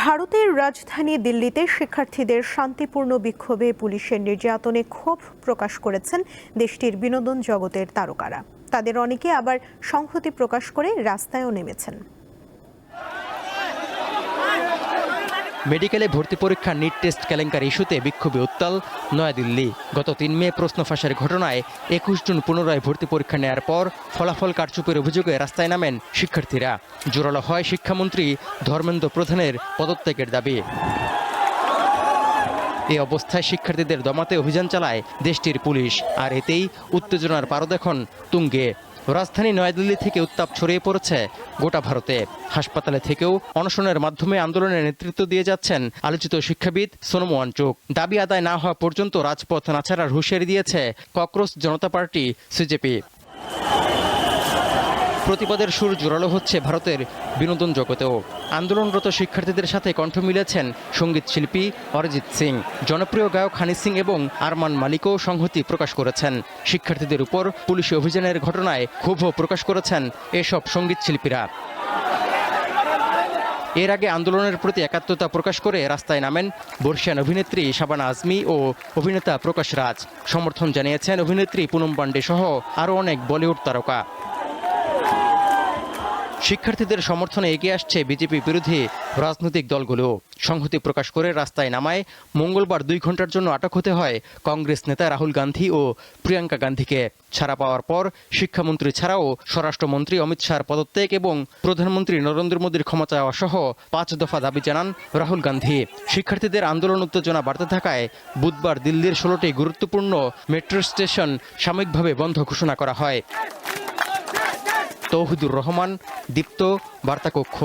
ভারতের রাজধানী দিল্লিতে শিক্ষার্থীদের শান্তিপূর্ণ বিক্ষোভে পুলিশের নির্যাতনে ক্ষোভ প্রকাশ করেছেন দেশটির বিনোদন জগতের তারকারা। তাদের অনেকে আবার সংহতি প্রকাশ করে রাস্তায়ও নেমেছেন। মেডিকেলে ভর্তি পরীক্ষার নিট টেস্ট কেলেঙ্কারি ইস্যুতে বিক্ষোভে উত্তাল নয়াদিল্লি। গত ৩ মে প্রশ্ন ফাঁসের ঘটনায় ২১ জুন পুনরায় ভর্তি পরীক্ষা নেয়ার পর ফলাফল কারচুপির অভিযোগে রাস্তায় নামেন শিক্ষার্থীরা। জোরালো হয় শিক্ষামন্ত্রী ধর্মেন্দ্র প্রধানের পদত্যাগের দাবি। এই অবস্থায় শিক্ষার্থীদের দমাতে অভিযান চালায় দেশটির পুলিশ, আর এতেই উত্তেজনার পারদ এখন তুঙ্গে। রাজধানী নয়াদিল্লি থেকে উত্তাপ ছড়িয়ে পড়েছে গোটা ভারতে। হাসপাতালে থেকেও অনশনের মাধ্যমে আন্দোলনের নেতৃত্ব দিয়ে যাচ্ছেন আলোচিত শিক্ষাবিদ সোনম ওয়াংচুক। দাবি আদায় না হওয়া পর্যন্ত রাজপথ না ছাড়ার হুঁশিয়ারি দিয়েছে ককরোচ জনতা পার্টি সিজেপি। প্রতিবাদের সুর জোরালো হচ্ছে ভারতের বিনোদন জগতেও। আন্দোলনরত শিক্ষার্থীদের সাথে কণ্ঠ মিলেছেন সঙ্গীত শিল্পী অরিজিৎ সিং, জনপ্রিয় গায়ক হানি সিং এবং আরমান মালিকও সংহতি প্রকাশ করেছেন। শিক্ষার্থীদের উপর পুলিশি অভিযানের ঘটনায় ক্ষোভও প্রকাশ করেছেন এসব সঙ্গীত শিল্পীরা। এর আগে আন্দোলনের প্রতি একাত্মতা প্রকাশ করে রাস্তায় নামেন বর্ষিয়ান অভিনেত্রী শাবানা আজমি ও অভিনেতা প্রকাশ রাজ। সমর্থন জানিয়েছেন অভিনেত্রী পুনম পান্ডে সহ আরও অনেক বলিউড তারকা। শিক্ষার্থীদের সমর্থনে এগিয়ে আসছে বিজেপি বিরোধী রাজনৈতিক দলগুলো। সংহতি প্রকাশ করে রাস্তায় নামায় মঙ্গলবার ২ ঘন্টার জন্য আটক হতে হয় কংগ্রেস নেতা রাহুল গান্ধী ও প্রিয়াঙ্কা গান্ধীকে। ছাড়া পাওয়ার পর শিক্ষামন্ত্রী ছাড়াও স্বরাষ্ট্রমন্ত্রী অমিত শাহর পদত্যাগ এবং প্রধানমন্ত্রী নরেন্দ্র মোদীর ক্ষমা চাওয়া সহ ৫ দফা দাবি জানান রাহুল গান্ধী। শিক্ষার্থীদের আন্দোলন উত্তেজনা বাড়তে থাকায় বুধবার দিল্লির ১৬টি গুরুত্বপূর্ণ মেট্রো স্টেশন সাময়িকভাবে বন্ধ ঘোষণা করা হয়। তৌহিদুর রহমান, দীপ্ত, বার্তা কক্ষ।